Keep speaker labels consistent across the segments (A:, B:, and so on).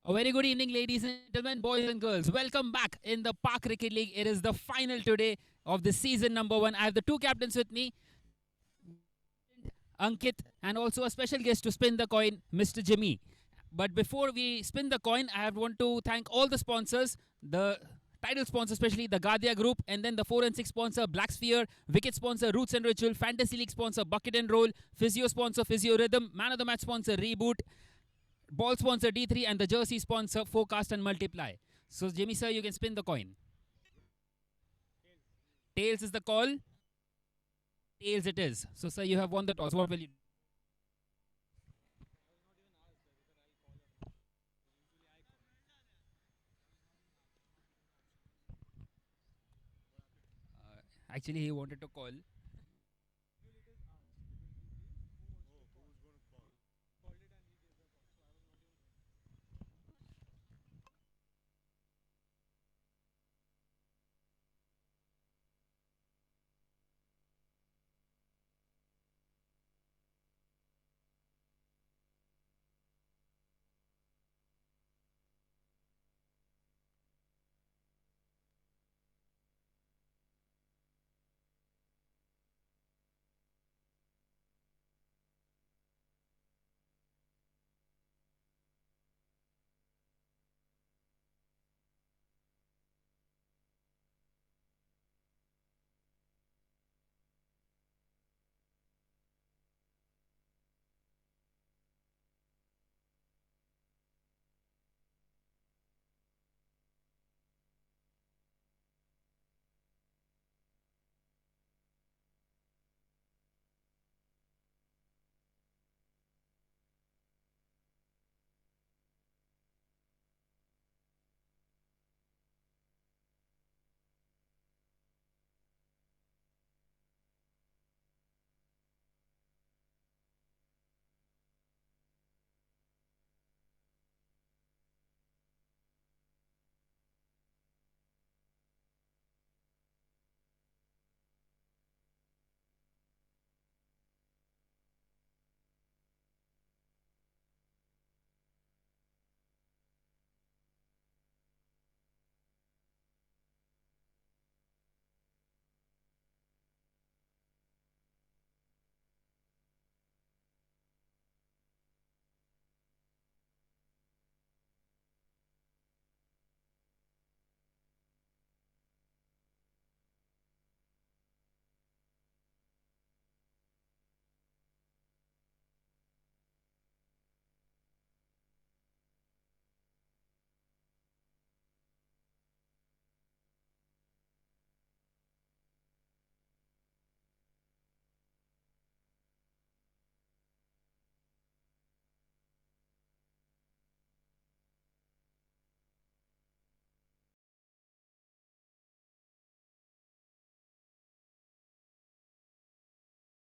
A: A very good evening, ladies and gentlemen, boys and girls. Welcome back in the Park Cricket League. It is the final today of the season number 1. I have the two captains with me, Ankit, and also a special guest to spin the coin, Mr. Jimmy. But before we spin the coin, I want to thank all the sponsors, the title sponsor, especially the Gadiya Group, and then the 4 and 6 sponsor, Black Sphere, Wicket sponsor, Roots and Ritual, Fantasy League sponsor, Bucket and Roll, Physio sponsor, Physio Rhythm, Man of the Match sponsor, Reboot, ball sponsor D3, and the jersey sponsor Forecast and Multiply. So Jimmy sir, you can spin the coin. Tails is the call. Tails it is. So sir, you have won the toss. What will you do? Actually, he wanted to call.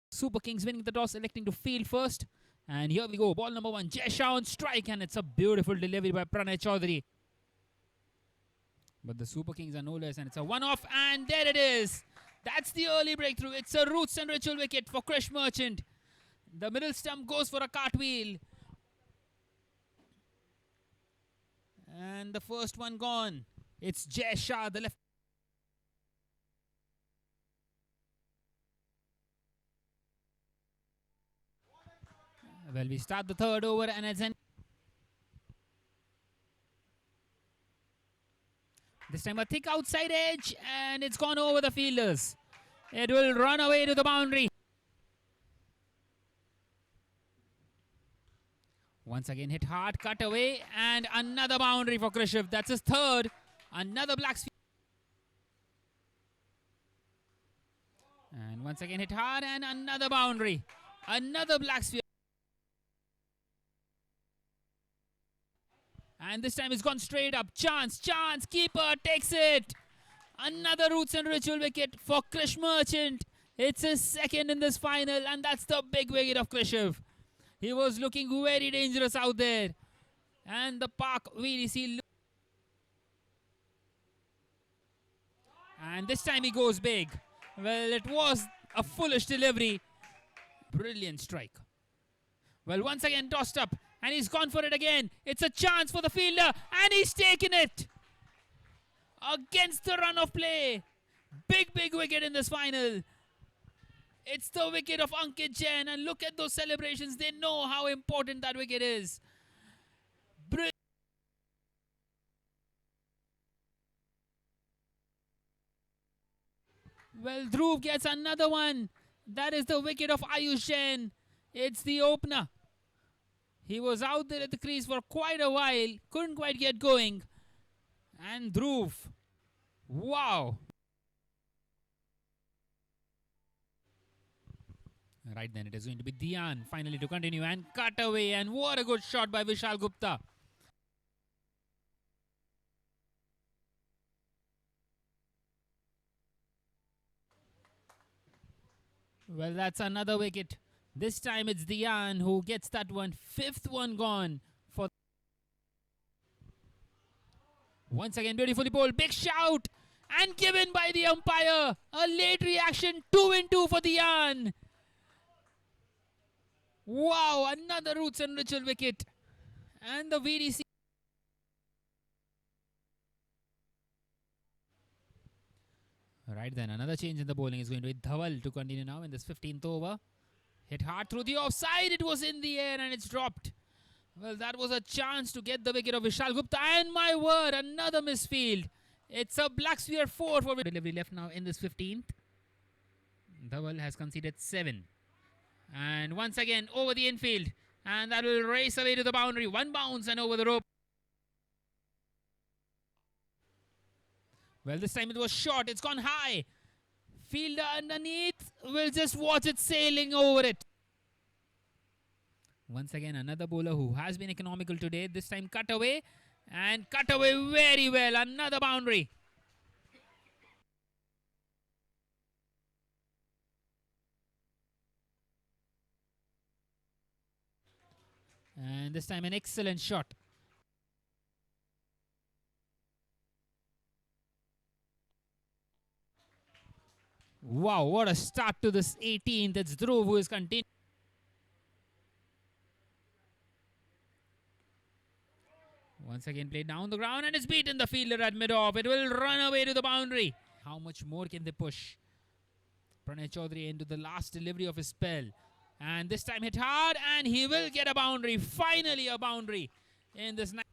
A: Super Kings winning the toss, electing to field first. And here we go. Ball number 1. Jai Shah on strike, and it's a beautiful delivery by Pranay Chaudhary. But the Super Kings are no less, and it's a one-off, and there it is. That's the early breakthrough. It's a Roots and Ritual wicket for Krish Merchant. The middle stump goes for a cartwheel. And the first one gone. It's Jai Shah, the left. Well, we start the third over, and it's an. This time a thick outside edge, and it's gone over the fielders. It will run away to the boundary. Once again hit hard, cut away, and another boundary for Krishiv. That's his third. Another black sphere. And once again hit hard, and another boundary. Another black sphere. And this time it's gone straight up. Chance, keeper takes it. Another Roots and Ritual wicket for Krish Merchant. It's his second in this final, and that's the big wicket of Krishiv. He was looking very dangerous out there. And the Park VDC. And this time he goes big. Well, it was a foolish delivery. Brilliant strike. Well, once again tossed up. And he's gone for it again. It's a chance for the fielder. And he's taken it. Against the run of play. Big wicket in this final. It's the wicket of Ankit Jain. And look at those celebrations. They know how important that wicket is. Brilliant. Well, Dhruv gets another one. That is the wicket of Ayush Jain. It's the opener. He was out there at the crease for quite a while. Couldn't quite get going. And Dhruv. Wow. Right then, it is going to be Dhyan finally to continue and cut away. And what a good shot by Vishal Gupta. Well, that's another wicket. This time it's Dhyan who gets that one. Fifth one gone for. Once again, beautifully bowled. Big shout. And given by the umpire. A late reaction. 2-2 for Dhyan. Wow, another roots and ritual wicket. And the VDC. Right then, another change in the bowling is going to be Dhawal to continue now in this 15th over. Hit hard through the offside. It was in the air and it's dropped. Well, that was a chance to get the wicket of Vishal Gupta. And my word, another misfield. It's a black sphere 4 for delivery left now in this 15th. Dhawal has conceded 7. And once again, over the infield. And that will race away to the boundary. One bounce and over the rope. Well, this time it was short. It's gone high. Fielder underneath will just watch it sailing over it. Once again, another bowler who has been economical today. This time cut away. And cut away very well. Another boundary. And this time an excellent shot. Wow, what a start to this 18th. It's Dhruv who is continuing. Once again played down the ground and it's beaten the fielder at mid-off. It will run away to the boundary. How much more can they push? Pranay Chaudhary into the last delivery of his spell. And this time hit hard and he will get a boundary. Finally a boundary in this night.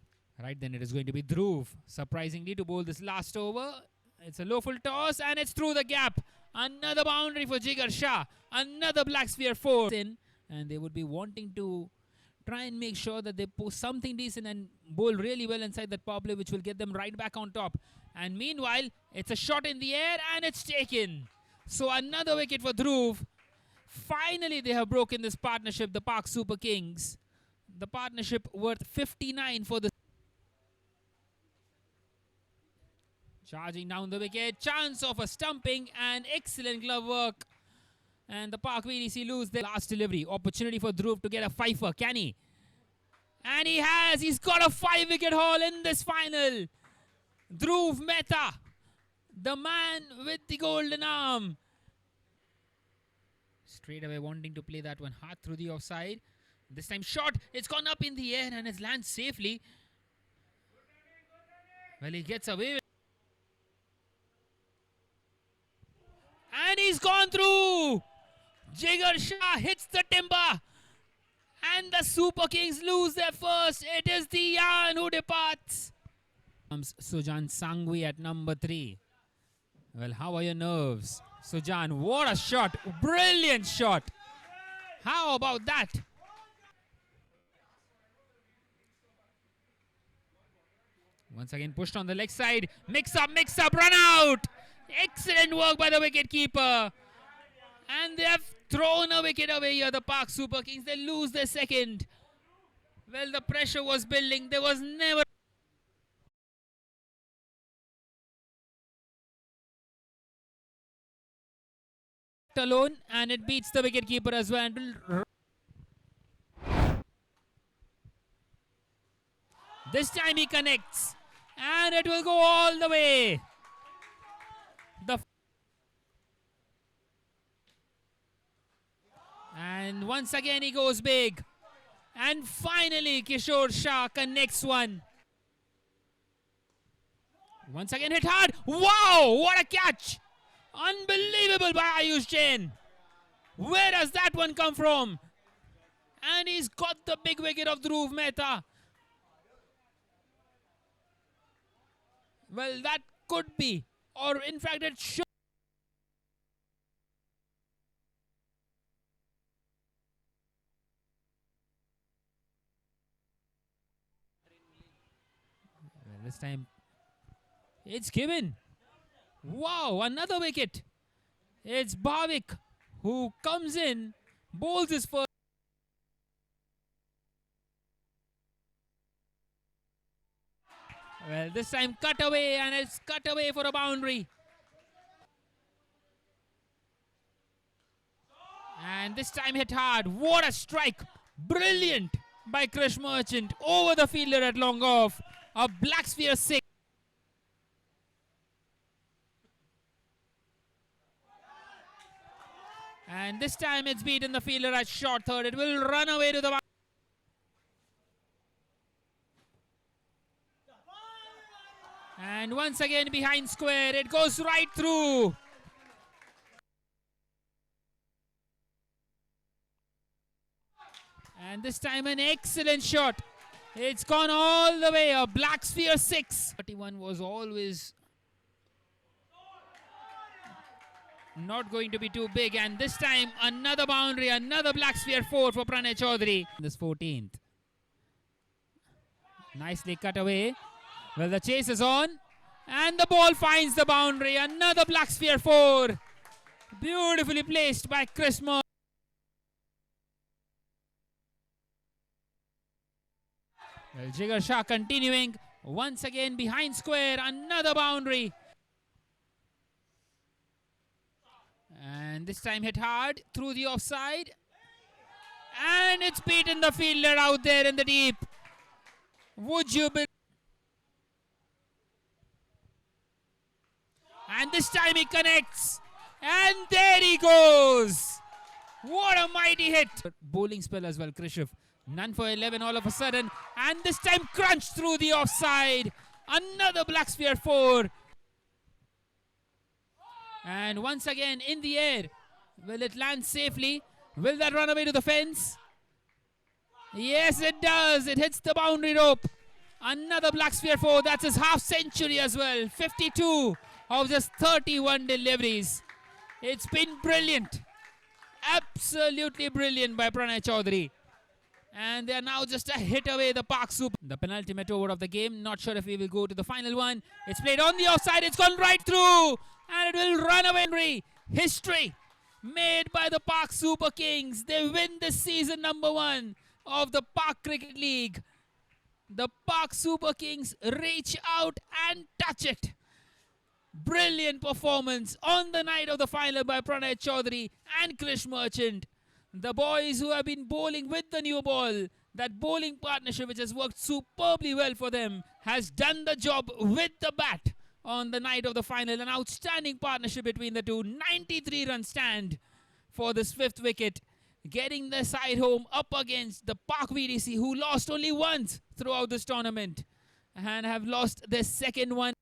A: Right then, it is going to be Dhruv surprisingly to bowl this last over. It's a low full toss and it's through the gap. Another boundary for Jigar Shah. Another black sphere 4. And they would be wanting to try and make sure that they post something decent and bowl really well inside that power play, which will get them right back on top. And meanwhile, it's a shot in the air and it's taken. So another wicket for Dhruv. Finally, they have broken this partnership, the Park Super Kings. The partnership worth 59 for the. Charging down the wicket. Chance of a stumping and excellent glove work. And the Park VDC lose their last delivery. Opportunity for Dhruv to get a fifer. Can he? And he has. He's got a 5-wicket haul in this final. Dhruv Mehta, the man with the golden arm. Straight away wanting to play that one hard through the offside. This time shot. It's gone up in the air and it's landed safely. Well, he gets away with. And he's gone through. Jigar Shah hits the timber. And the Super Kings lose their first. It is Dhyan who departs. Comes Sujan Sangvi at number 3. Well, how are your nerves? Sujan, what a shot. Brilliant shot. How about that? Once again pushed on the leg side. Mix up, run out. Excellent work by the wicket keeper. And they have thrown a wicket away here, the Park Super Kings. They lose their second. Well, the pressure was building. There was never alone, and it beats the wicket keeper as well. This time he connects, and it will go all the way. And once again he goes big. And finally, Kishore Shah connects one. Once again hit hard. Wow, what a catch. Unbelievable by Ayush Jain. Where does that one come from? And he's got the big wicket of Dhruv Mehta. Well, that could be, or in fact it should. Well, this time it's given. Wow, another wicket. It's Bhavik who comes in, bowls his first. Well, this time cut away, and it's cut away for a boundary. And this time hit hard. What a strike. Brilliant by Krish Merchant over the fielder at long off. A black sphere 6. And this time it's beaten the fielder at short third. It will run away to the. And once again behind square. It goes right through. And this time an excellent shot. It's gone all the way. A black sphere 6. 31 was always not going to be too big. And this time another boundary. Another black sphere 4 for Pranay Chaudhary. This 14th. Nicely cut away. Well, the chase is on. And the ball finds the boundary. Another black sphere 4. Beautifully placed by Chris Moore. Well, Jigar Shah continuing. Once again behind square. Another boundary. And this time hit hard through the offside. And it's beaten the fielder out there in the deep. Would you be? And this time he connects. And there he goes. What a mighty hit. Bowling spell as well, Krishiv. None for 11 all of a sudden. And this time crunched through the offside. Another black sphere 4. And once again in the air. Will it land safely? Will that run away to the fence? Yes, it does. It hits the boundary rope. Another black sphere 4. That's his half century as well. 52 of just 31 deliveries. It's been brilliant. Absolutely brilliant by Pranay Chaudhary. And they are now just a hit away, the Park Super. The penultimate over of the game. Not sure if we will go to the final one. It's played on the offside. It's gone right through. And it will run away. History made by the Park Super Kings. They win this season #1 of the Park Cricket League. The Park Super Kings reach out and touch it. Brilliant performance on the night of the final by Pranay Chaudhary and Krish Merchant. The boys who have been bowling with the new ball, that bowling partnership which has worked superbly well for them, has done the job with the bat on the night of the final. An outstanding partnership between the two. 93-run stand for this 5th wicket, getting the side home up against the Park VDC, who lost only once throughout this tournament and have lost their second one.